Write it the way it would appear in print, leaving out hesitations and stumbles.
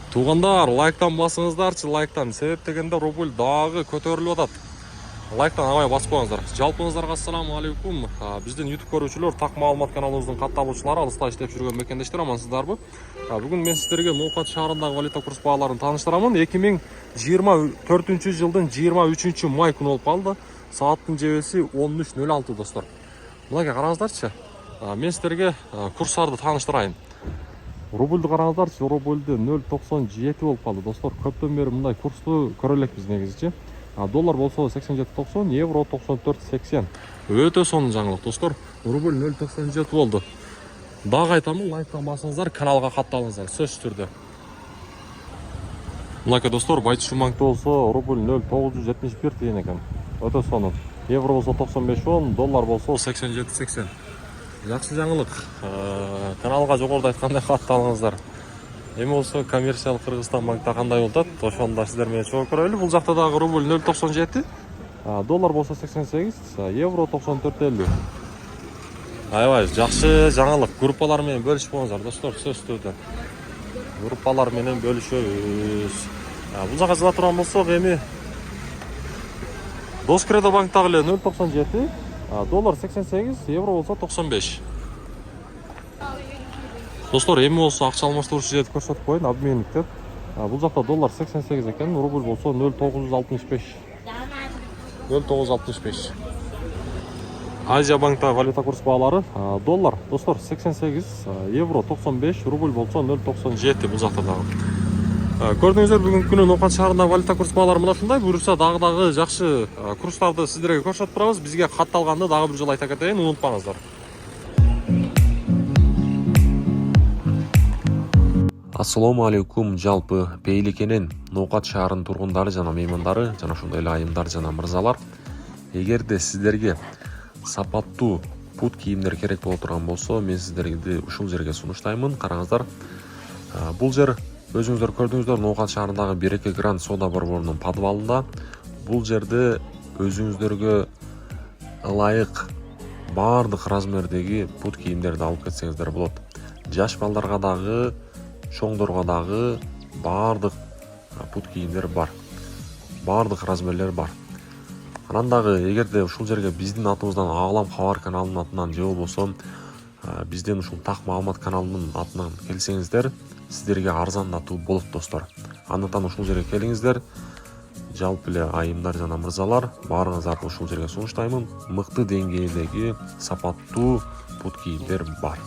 Туғандар, лайктан басыңыздарчы, лайктан. Себеп дегенде рубль дагы көтөрүлүп атат. Лайктан абай басып коюңуздар. Жалпыңыздарга ассаламу алейкум. Биздин YouTube көрүүчүлөр, так маалымат каналыбыздын катталуучулары, алыста иштеп жүргөн мекендештер, амансыздарбы? Бүгүн мен сиздерге Ноокат шаарындагы валюта курс бааларын тааныштырамын. 2024 жылдын 23 май күнү болуп калды. Сааттын жебеси 13:06 достор. Мынакей караңыздарчы. Мен сиздерге курстарды тааныштырайын. Рубльді қараңыздарчы, рубльді 0.97 болып қалды достор. Көптен бері мындай курсту көрө элекпиз негизичи. Доллар болсо 87.90, евро 94.80. Өтө сонун жаңылык достор. Рубль 0.97 болду. Дагы айтамын, лайктан басыңыздар, каналга катталыңыздар сөзсүз түрдө. Мынакей достор, Байтуш банкта болсо рубль 0.971 деген экен. Өтө сонун. Евро болсо 95.10, доллар болсо 87.80. Жақсы жаңылык. Каналга жогоруда айткандай катталыңыздар. Эми болсо коммерциялык Кыргызстан банкта кандай болот? Ошону да сиздер менен чогуу көрөлү. Бул жакта дагы рубль 0.97, доллар болсо 88, евро 94.50. Аябай жакшы жаңылык. Группалар менен бөлүшүп коюңуздар достор, сөзсүз түрдө. Группалар менен бөлүшөбүз. Бул жака жыла турган болсок, эми Доскредо банктагы эле 0.97, доллар 88, евро болсо 95. Достор, эми болсо акча алмаштыруучу жерди көрсөтүп коеюн, обменниктер. Бул жакта доллар 88 экен, рубль болсо 0.965. 0.965. Азия банкта валюта курс баалары. Доллар, достор, 88, евро 95, рубль болсо 0.97 бул жакта дагы. Көрдүңүздөр, бүгүнкү күнү Ноокат шаарындагы валюта курс баалары мына ушундай. Буюрса дагы жакшы курстарды сиздерге көрсөтүп турабыз. Бизге катталганды дагы бир жолу айта кетейин, унутпаңыздар. Ассаламу алейкум, жалпы Бейликенин Ноокат шаарынын тургундары жана меймандары, жана ошондой эле айымдар жана мырзалар, эгерде сиздерге сапаттуу пут кийимдер керек боло турган болсо, мен сиздерди ушул жерге сунуштаймын. Караңыздар, бул жер өзүңүздөр көрдүңүздөр, Ноокат шаарындагы Береке Гранд Сода борборунун подвалында. Бул жерде өзүңүздөргө ылайык баардык размердеги пут кийимдерди алып кетсеңиздер болот. Жаш балдарга дагы, чоңдорго дагы баардык пут кийимдер бар. Баардык размерлер бар. Анан дагы эгерде ушул жерге биздин атыбыздан Аглам кабар каналынын атынан же болбосо биздин ушул так маалымат каналынын атынан келсеңиздер, сиздерге арзандатуу болот достор. Андыктан ушул жерге келиңиздер. Жалпы эле айымдар жана мырзалар, баарыңыздарды ушул жерге сунуштаймын. Мыкты деңгээлдеги сапаттуу пут кийимдер бар.